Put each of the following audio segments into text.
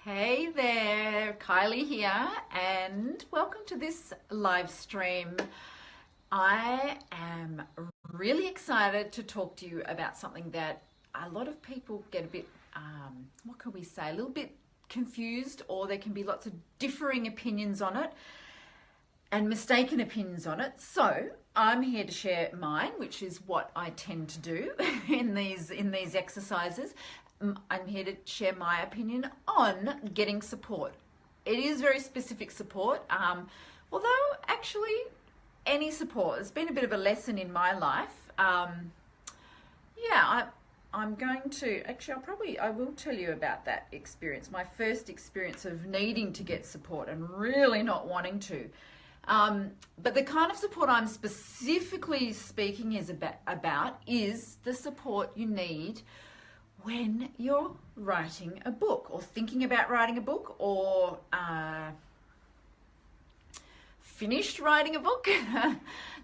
Hey there, Kylie here, and welcome to this live stream. I am really excited to talk to you about something that a lot of people get a bit, what can we say, a little bit confused, or there can be lots of differing opinions on it and mistaken opinions on it. So I'm here to share mine, which is what I tend to do in these exercises. I'm here to share my opinion on getting support. It is very specific support, although actually any support has been a bit of a lesson in my life. I'm going to, actually I will tell you about that experience, my first experience of needing to get support and really not wanting to. But the kind of support I'm specifically speaking about is the support you need when you're writing a book or thinking about writing a book or finished writing a book.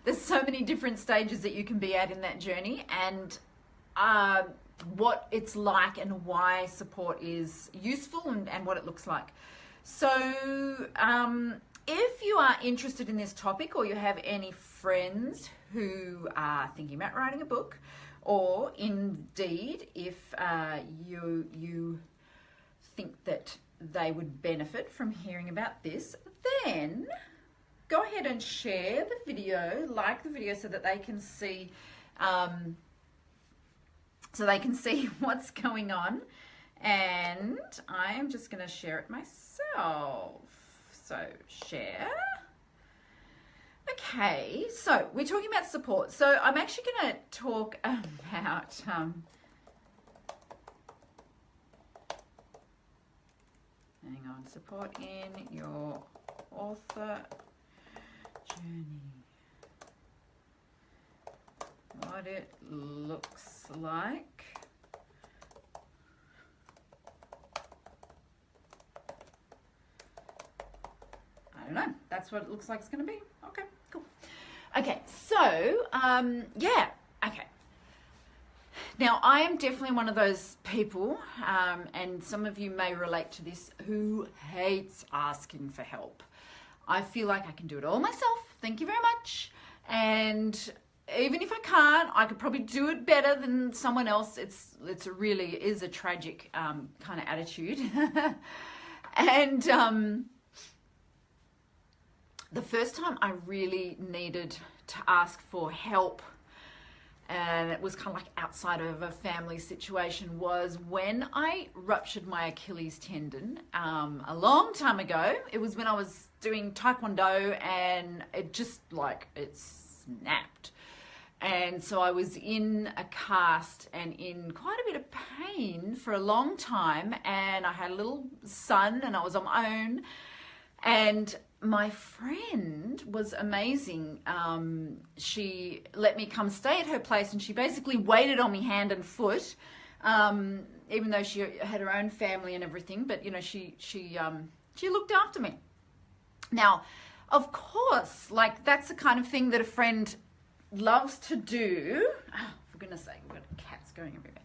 There's so many different stages that you can be at in that journey, and what it's like and why support is useful and what it looks like. So if you are interested in this topic, or you have any friends who are thinking about writing a book, or indeed if you think that they would benefit from hearing about this, then go ahead and share the video, like the video, so that they can see what's going on. And I am just going to share it myself. So share. Okay, so we're talking about support. So I'm actually going to talk about hang on, support in your author journey. What it looks like. I don't know. That's what it looks like it's going to be. Okay, cool. Okay, so, okay. Now, I am definitely one of those people, and some of you may relate to this, who hates asking for help. I feel like I can do it all myself. Thank you very much. And even if I can't, I could probably do it better than someone else. It's really is a tragic kind of attitude. And the first time I really needed to ask for help, and it was kind of like outside of a family situation, was when I ruptured my Achilles tendon a long time ago. It was when I was doing Taekwondo, and it just it snapped. And so I was in a cast and in quite a bit of pain for a long time, and I had a little son and I was on my own. And my friend was amazing. She let me come stay at her place, and she basically waited on me hand and foot, even though she had her own family and everything. But she looked after me. Now, of course, that's the kind of thing that a friend loves to do. Oh, for goodness sake, we've got cats going everywhere.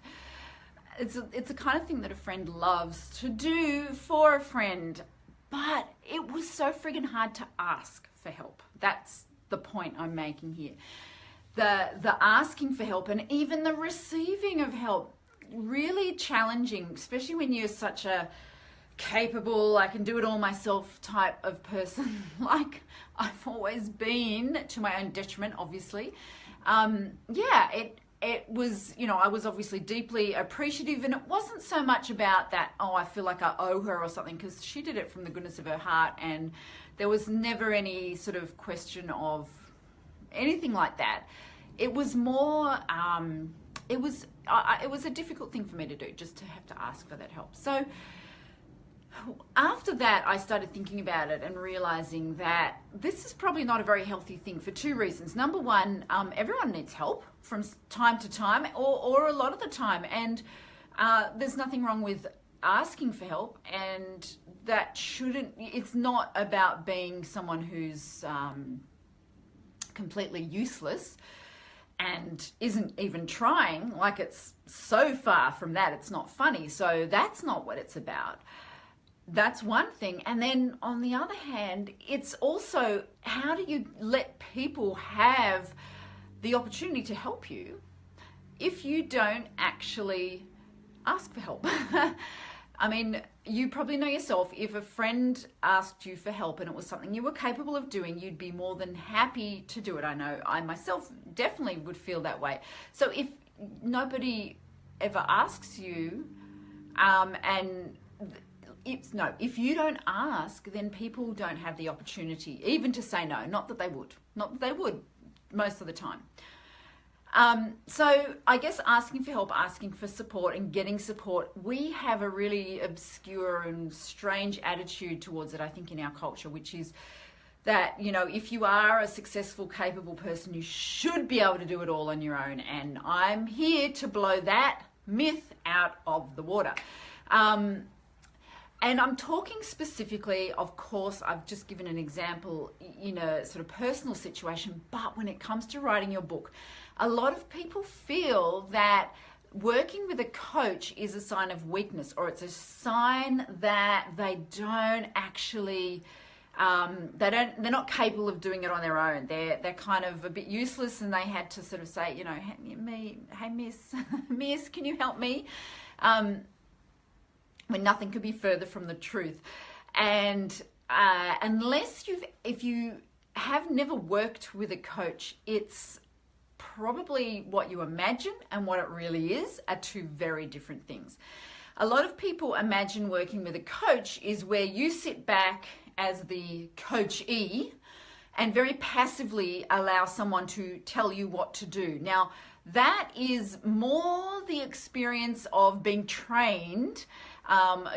It's the kind of thing that a friend loves to do for a friend. But it was so friggin' hard to ask for help. That's the point I'm making here. The asking for help and even the receiving of help, really challenging, especially when you're such a capable, I can do it all myself type of person, like I've always been, to my own detriment, obviously. It was, I was obviously deeply appreciative, and it wasn't so much about that, I feel like I owe her or something, because she did it from the goodness of her heart, and there was never any sort of question of anything like that. It was more, it was a difficult thing for me to do, just to have to ask for that help. So after that, I started thinking about it and realizing that this is probably not a very healthy thing for two reasons. Number one, everyone needs help from time to time, or a lot of the time, and there's nothing wrong with asking for help, and it's not about being someone who's completely useless and isn't even trying. It's so far from that, it's not funny. So that's not what it's about. that's one thing. And then on the other hand, it's also, how do you let people have the opportunity to help you if you don't actually ask for help? I mean, you probably know yourself, if a friend asked you for help and it was something you were capable of doing, you'd be more than happy to do it. I know I myself definitely would feel that way. So if nobody ever asks you, if you don't ask, then people don't have the opportunity even to say no. Not that they would most of the time. So I guess asking for help, asking for support and getting support, we have a really obscure and strange attitude towards it, I think, in our culture, which is that, if you are a successful, capable person, you should be able to do it all on your own. And I'm here to blow that myth out of the water. And I'm talking specifically, of course, I've just given an example in a sort of personal situation, but when it comes to writing your book, a lot of people feel that working with a coach is a sign of weakness, or it's a sign that they don't actually, they're not capable of doing it on their own. They're kind of a bit useless, and they had to sort of say, hey miss, can you help me? When nothing could be further from the truth. And if you have never worked with a coach, it's probably what you imagine and what it really is are two very different things. A lot of people imagine working with a coach is where you sit back as the coachee and very passively allow someone to tell you what to do. Now, that is more the experience of being trained,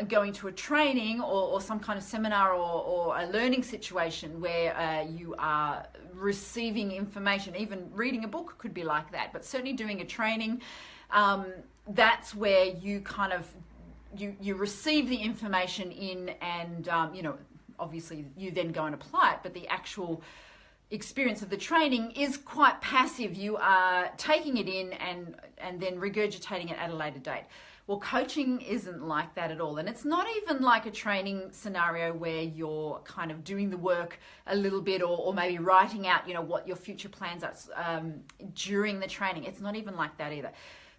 going to a training or some kind of seminar or a learning situation where you are receiving information. Even reading a book could be like that, but certainly doing a training, that's where you kind of, you receive the information in and, obviously you then go and apply it, but the actual experience of the training is quite passive. You are taking it in and then regurgitating it at a later date. Well, coaching isn't like that at all. And it's not even like a training scenario where you're kind of doing the work a little bit or maybe writing out, what your future plans are during the training. It's not even like that either.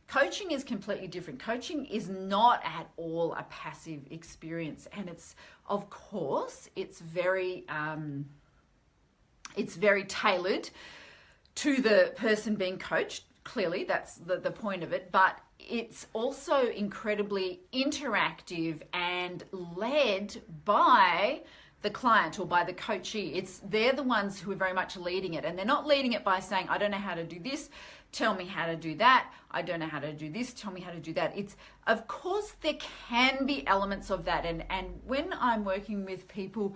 Coaching is completely different. Coaching is not at all a passive experience. And it's, of course, it's very tailored to the person being coached. Clearly, that's the point of it. But it's also incredibly interactive and led by the client or by the coachee. They're the ones who are very much leading it. And they're not leading it by saying, I don't know how to do this, tell me how to do that. I don't know how to do this, tell me how to do that. Of course, there can be elements of that. And when I'm working with people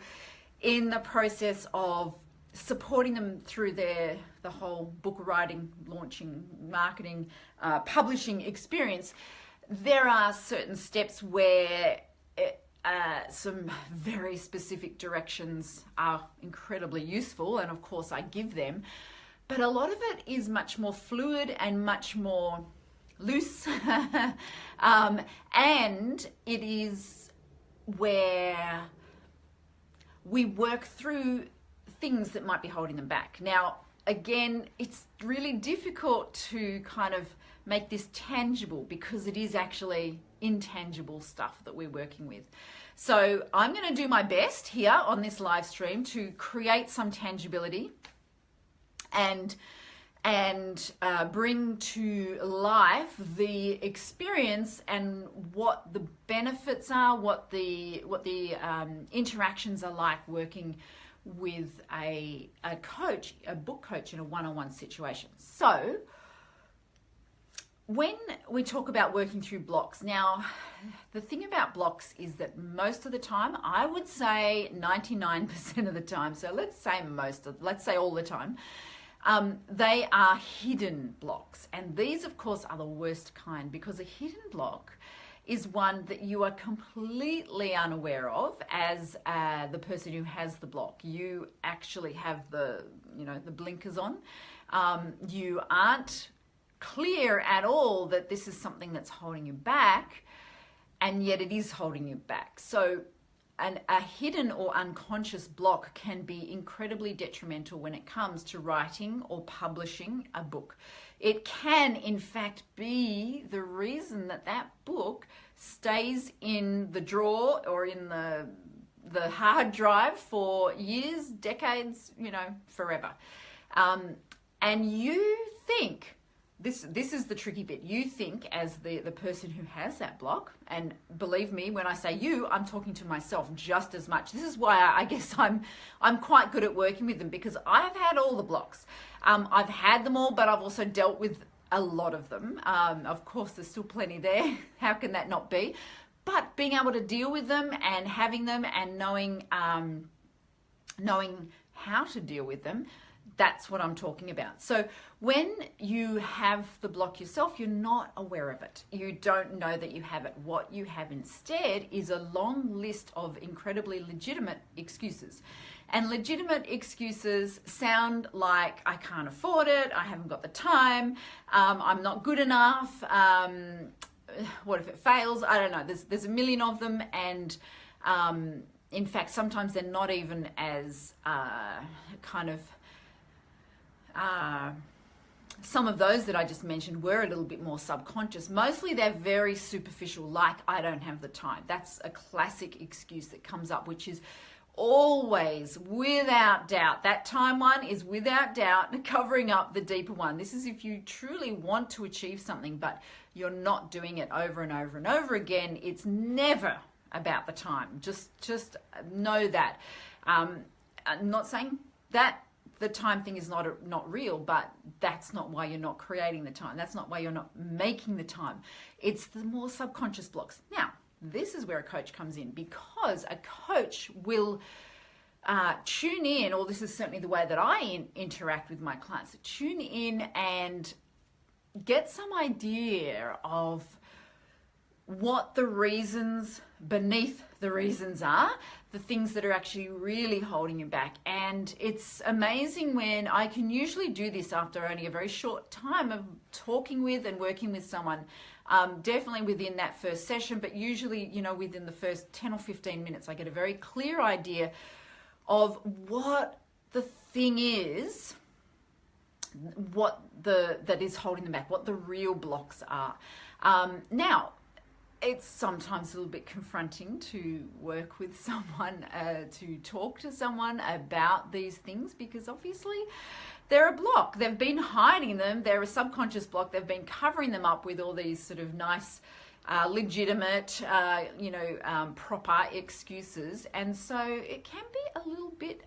in the process of supporting them through the whole book writing, launching, marketing, publishing experience, there are certain steps where some very specific directions are incredibly useful, and of course I give them, but a lot of it is much more fluid and much more loose and it is where we work through things that might be holding them back. Now, again, it's really difficult to kind of make this tangible because it is actually intangible stuff that we're working with. So I'm going to do my best here on this live stream to create some tangibility and bring to life the experience and what the benefits are, what the interactions are like working with a coach, a book coach in a one-on-one situation. So when we talk about working through blocks, now the thing about blocks is that most of the time, I would say 99% of the time, so let's say all the time, they are hidden blocks. And these, of course, are the worst kind, because a hidden block is one that you are completely unaware of as the person who has the block. You actually have the blinkers on. You aren't clear at all that this is something that's holding you back, and yet it is holding you back. So a hidden or unconscious block can be incredibly detrimental when it comes to writing or publishing a book. It can, in fact, be the reason that that book stays in the drawer or in the hard drive for years, decades, forever. And you think, this is the tricky bit, you think as the person who has that block, and believe me, when I say you, I'm talking to myself just as much. This is why I guess I'm quite good at working with them, because I've had all the blocks. I've had them all, but I've also dealt with a lot of them. Of course, there's still plenty there. How can that not be? But being able to deal with them and having them and knowing how to deal with them, that's what I'm talking about. So when you have the block yourself, you're not aware of it. You don't know that you have it. What you have instead is a long list of incredibly legitimate excuses. And legitimate excuses sound like, I can't afford it, I haven't got the time, I'm not good enough, what if it fails? I don't know. There's a million of them, and in fact, sometimes they're not even as some of those that I just mentioned were a little bit more subconscious. Mostly they're very superficial, like I don't have the time. That's a classic excuse that comes up, which is always, without doubt, that time one is without doubt covering up the deeper one. This is if you truly want to achieve something, but you're not doing it over and over and over again. It's never about the time. Just know that. I'm not saying that the time thing is not real, but that's not why you're not creating the time. That's not why you're not making the time. It's the more subconscious blocks. Now, this is where a coach comes in, because a coach will tune in, or this is certainly the way that I interact with my clients, tune in and get some idea of what the reasons beneath the reasons are, the things that are actually really holding you back. And it's amazing when I can usually do this after only a very short time of talking with and working with someone, definitely within that first session, but usually, within the first 10 or 15 minutes, I get a very clear idea of what the thing is, that is holding them back, what the real blocks are. Now, it's sometimes a little bit confronting to work with someone, to talk to someone about these things, because obviously they're a block. They've been hiding them. They're a subconscious block. They've been covering them up with all these sort of nice, legitimate, proper excuses. And so it can be a little bit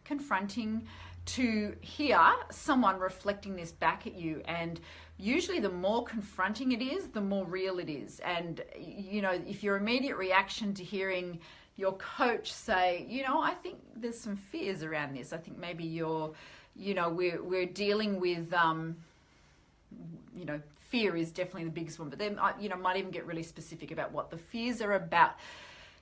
confronting to hear someone reflecting this back at you. And usually the more confronting it is, the more real it is. And, if your immediate reaction to hearing your coach say, I think there's some fears around this. I think maybe we're dealing with, fear is definitely the biggest one, but then, might even get really specific about what the fears are about.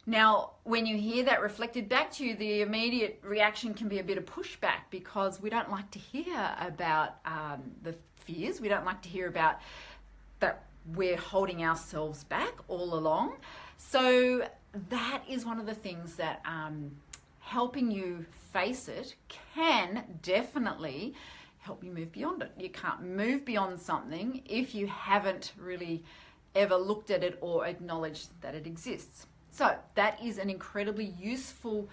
Now, when you hear that reflected back to you, the immediate reaction can be a bit of pushback, because we don't like to hear about the fears. We don't like to hear about that we're holding ourselves back all along. So that is one of the things that helping you face it can definitely help you move beyond it. You can't move beyond something if you haven't really ever looked at it or acknowledged that it exists. So that is an incredibly useful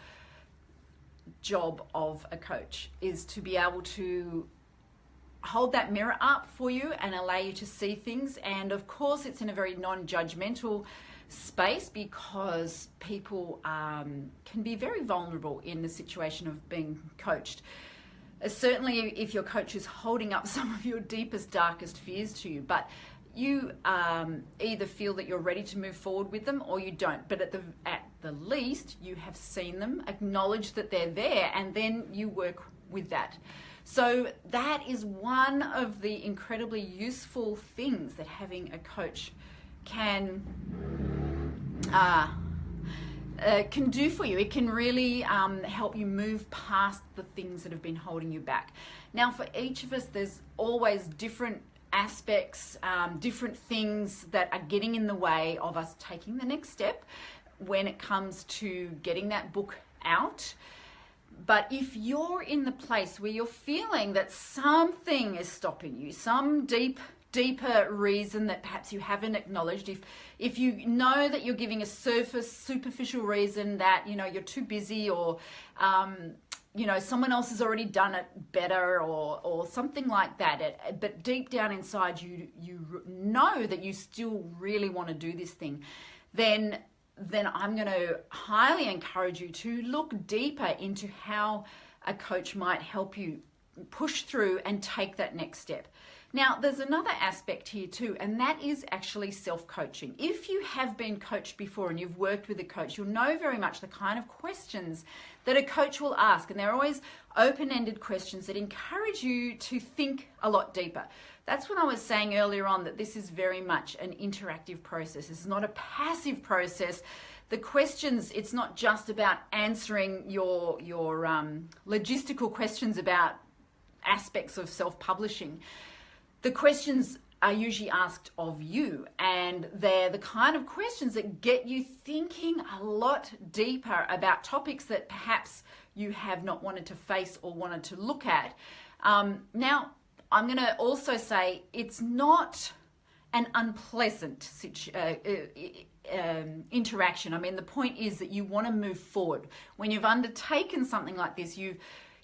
job of a coach, is to be able to hold that mirror up for you and allow you to see things. And of course, it's in a very non-judgmental space, because people can be very vulnerable in the situation of being coached. Certainly if your coach is holding up some of your deepest, darkest fears to you, but you either feel that you're ready to move forward with them or you don't. But at the least, you have seen them, acknowledge that they're there, and then you work with that. So that is one of the incredibly useful things that having a coach can do for you. It can really help you move past the things that have been holding you back. Now, for each of us, there's always different aspects, different things that are getting in the way of us taking the next step, when it comes to getting that book out. But if you're in the place where you're feeling that something is stopping you, some deeper reason that perhaps you haven't acknowledged, if you know that you're giving a superficial reason that, you know, you're too busy, or you know, someone else has already done it better, or something like that, but deep down inside you know that you still really want to do this thing, then I'm going to highly encourage you to look deeper into how a coach might help you push through and take that next step. Now, there's another aspect here too, and that is actually self-coaching. If you have been coached before and you've worked with a coach, you'll know very much the kind of questions that a coach will ask, and they're always open-ended questions that encourage you to think a lot deeper. That's what I was saying earlier on, that this is very much an interactive process. It's not a passive process. The questions, it's not just about answering your logistical questions about aspects of self-publishing. The questions are usually asked of you, and they're the kind of questions that get you thinking a lot deeper about topics that perhaps you have not wanted to face or wanted to look at. Now, I'm going to also say it's not an unpleasant interaction. I mean, the point is that you want to move forward. When you've undertaken something like this,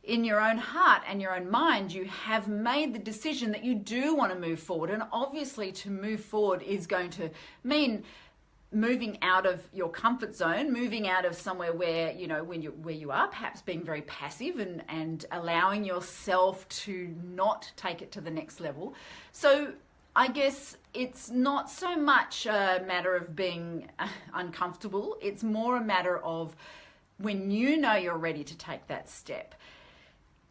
in your own heart and your own mind, you have made the decision that you do want to move forward. And obviously, to move forward is going to mean moving out of your comfort zone, moving out of somewhere where, you know, where you are perhaps being very passive, and allowing yourself to not take it to the next level. So I guess it's not so much a matter of being uncomfortable. It's more a matter of when you know you're ready to take that step.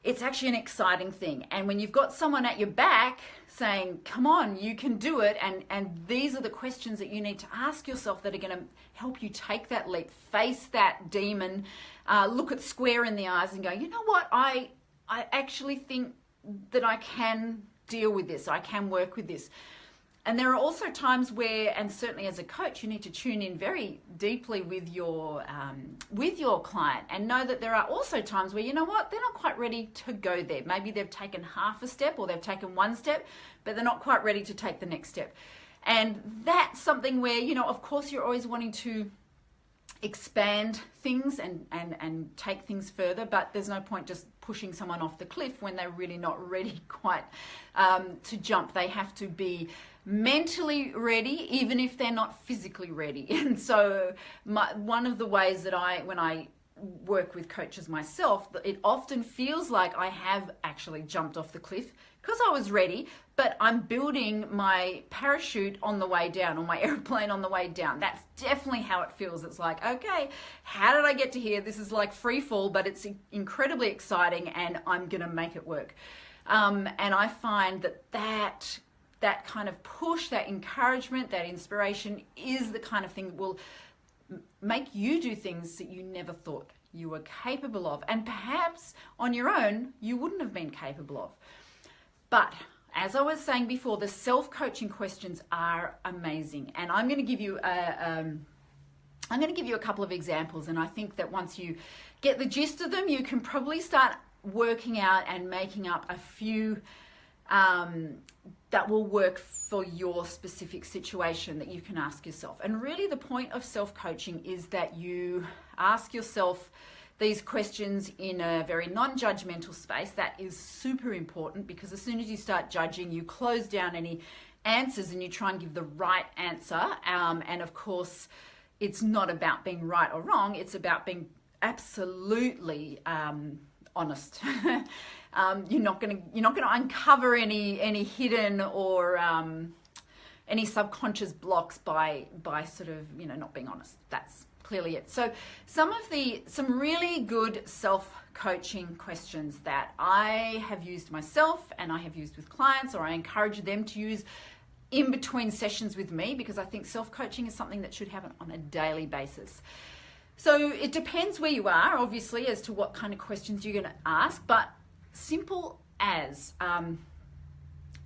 It's actually an exciting thing. And when you've got someone at your back saying, come on, you can do it, and these are the questions that you need to ask yourself that are going to help you take that leap, face that demon, look it square in the eyes and go, you know what, I actually think that I can deal with this, I can work with this. And there are also times where, and certainly as a coach, you need to tune in very deeply with your client, and know that there are also times where, you know what, they're not quite ready to go there. Maybe they've taken half a step, or they've taken one step, but they're not quite ready to take the next step. And that's something where, you know, of course, you're always wanting to expand things and take things further, but there's no point just pushing someone off the cliff when they're really not ready quite to jump. They have to be mentally ready, even if they're not physically ready. And so one of the ways that when I work with coaches myself, it often feels like I have actually jumped off the cliff because I was ready, but I'm building my parachute on the way down, or my airplane on the way down. That's definitely how it feels. It's like, okay, how did I get to here? This is like free fall, but it's incredibly exciting, and I'm going to make it work. And I find that kind of push, that encouragement, that inspiration is the kind of thing that will make you do things that you never thought you were capable of, and perhaps on your own you wouldn't have been capable of. But as I was saying before, the self-coaching questions are amazing, and I'm going to give you a couple of examples, and I think that once you get the gist of them, you can probably start working out and making up a few that will work for your specific situation that you can ask yourself. And really the point of self-coaching is that you ask yourself these questions in a very non-judgmental space. That is super important, because as soon as you start judging, you close down any answers and you try and give the right answer. And of course, it's not about being right or wrong. It's about being absolutely honest. You're not going to uncover any hidden or any subconscious blocks by sort of, you know, not being honest. That's clearly it. So some really good self-coaching questions that I have used myself and I have used with clients, or I encourage them to use in between sessions with me, because I think self-coaching is something that should happen on a daily basis. So it depends where you are, obviously, as to what kind of questions you're going to ask, but simple as,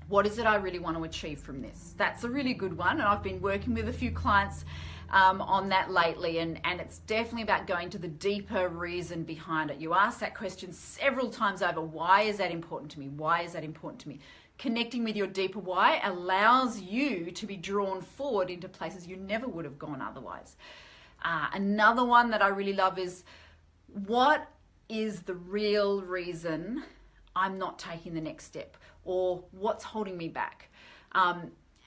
what is it I really want to achieve from this? That's a really good one, and I've been working with a few clients on that lately, and it's definitely about going to the deeper reason behind it. You ask that question several times over. Why is that important to me? Why is that important to me? Connecting with your deeper why allows you to be drawn forward into places you never would have gone otherwise. Another one that I really love is, what is the real reason I'm not taking the next step, or what's holding me back?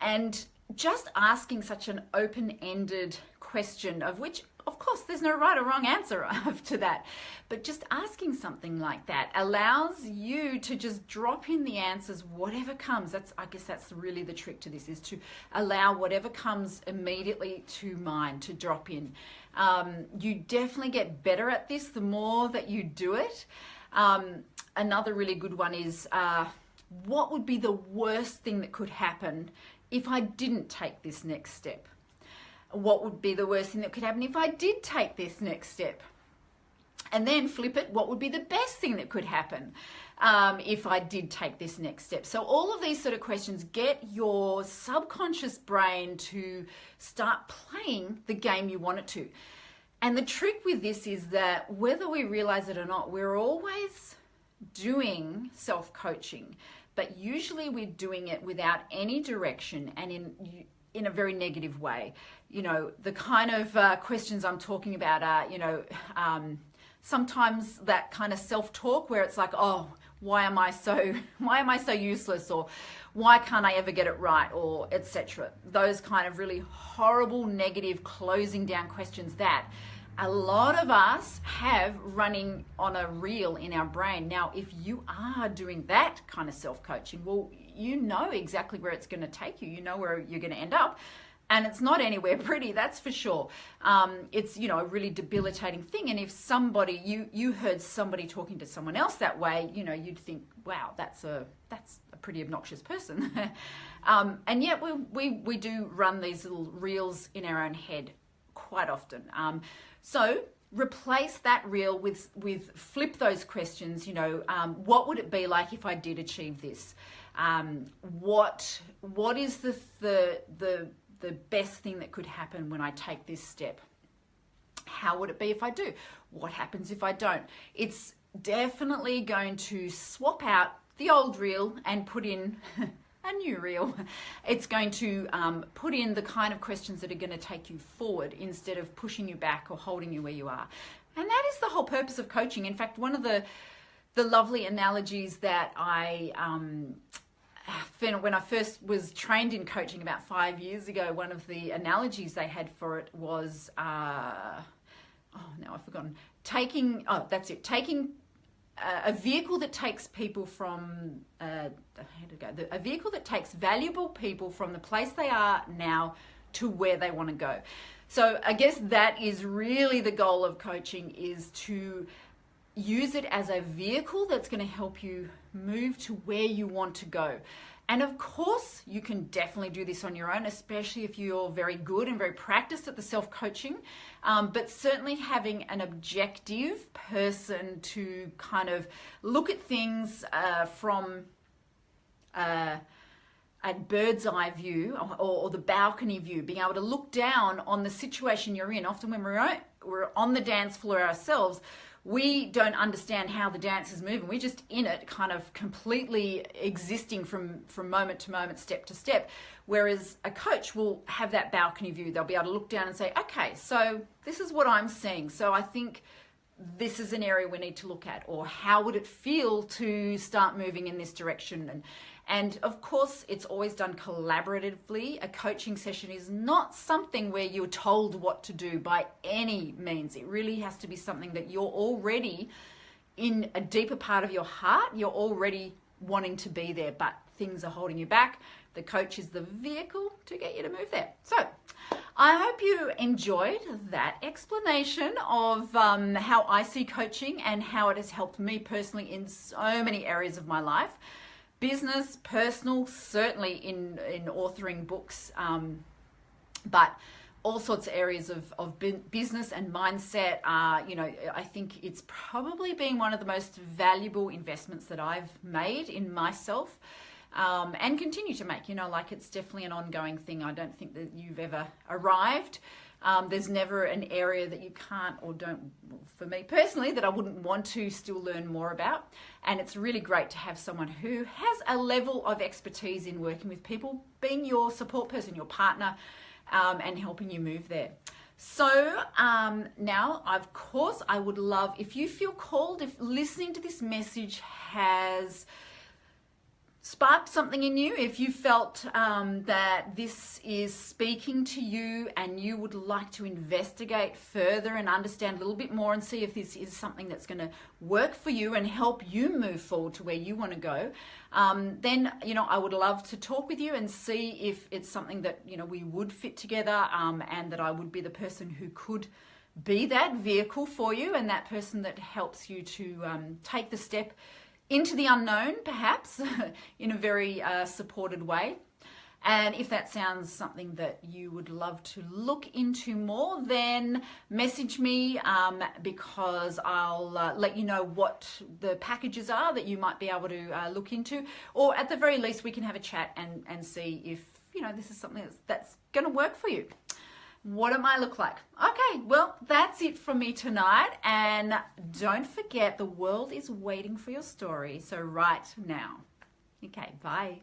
And just asking such an open-ended question, of which, of course, there's no right or wrong answer to that, but just asking something like that allows you to just drop in the answers, whatever comes. I guess that's really the trick to this, is to allow whatever comes immediately to mind to drop in. You definitely get better at this the more that you do it. Another really good one is, what would be the worst thing that could happen if I didn't take this next step? What would be the worst thing that could happen if I did take this next step? And then flip it, what would be the best thing that could happen if I did take this next step? So all of these sort of questions get your subconscious brain to start playing the game you want it to. And the trick with this is that whether we realize it or not, we're always doing self-coaching, but usually we're doing it without any direction and in a very negative way. You know, the kind of questions I'm talking about are, sometimes that kind of self-talk where it's like, oh, why am I so useless, or why can't I ever get it right, or etc. Those kind of really horrible, negative, closing down questions that a lot of us have running on a reel in our brain. Now, if you are doing that kind of self-coaching, well, you know exactly where it's going to take you. You know where you're going to end up. And it's not anywhere pretty, that's for sure. It's, a really debilitating thing. And if somebody, you heard somebody talking to someone else that way, you'd think, wow, that's a pretty obnoxious person. And yet we do run these little reels in our own head quite often. So replace that reel with flip those questions. What would it be like if I did achieve this? What is the best thing that could happen when I take this step? How would it be if I do? What happens if I don't? It's definitely going to swap out the old reel and put in a new reel. It's going to put in the kind of questions that are going to take you forward instead of pushing you back or holding you where you are. And that is the whole purpose of coaching. In fact, one of the lovely analogies that when I first was trained in coaching about 5 years ago, one of the analogies they had for it was, now I've forgotten, taking a vehicle that takes people from, a vehicle that takes valuable people from the place they are now to where they want to go. So I guess that is really the goal of coaching, is to use it as a vehicle that's going to help you move to where you want to go. And of course, you can definitely do this on your own, especially if you're very good and very practiced at the self-coaching. But certainly having an objective person to kind of look at things from a bird's eye view or the balcony view, being able to look down on the situation you're in. Often when we're on the dance floor ourselves, we don't understand how the dance is moving. We're just in it, kind of completely existing from moment to moment, step to step. Whereas a coach will have that balcony view. They'll be able to look down and say, okay, so this is what I'm seeing. So I think this is an area we need to look at, or how would it feel to start moving in this direction? And of course, it's always done collaboratively. A coaching session is not something where you're told what to do by any means. It really has to be something that you're already, in a deeper part of your heart, you're already wanting to be there, but things are holding you back. The coach is the vehicle to get you to move there. So I hope you enjoyed that explanation of how I see coaching and how it has helped me personally in so many areas of my life. Business, personal, certainly in authoring books, but all sorts of areas of business and mindset. I think it's probably been one of the most valuable investments that I've made in myself, and continue to make. It's definitely an ongoing thing. I don't think that you've ever arrived There's never an area that you can't or don't, for me personally, that I wouldn't want to still learn more about. And it's really great to have someone who has a level of expertise in working with people, being your support person, your partner, and helping you move there. So now, of course, I would love, if you feel called, if listening to this message has sparked something in you, if you felt that this is speaking to you and you would like to investigate further and understand a little bit more and see if this is something that's going to work for you and help you move forward to where you want to go, then, I would love to talk with you and see if it's something that, we would fit together, and that I would be the person who could be that vehicle for you and that person that helps you to take the step into the unknown, perhaps, in a very supported way. And if that sounds something that you would love to look into more, then message me, because I'll let you know what the packages are that you might be able to look into. Or at the very least, we can have a chat and see if, this is something that's going to work for you. What it might look like. Okay, well, that's it from me tonight. And don't forget, the world is waiting for your story. So write now. Okay, bye.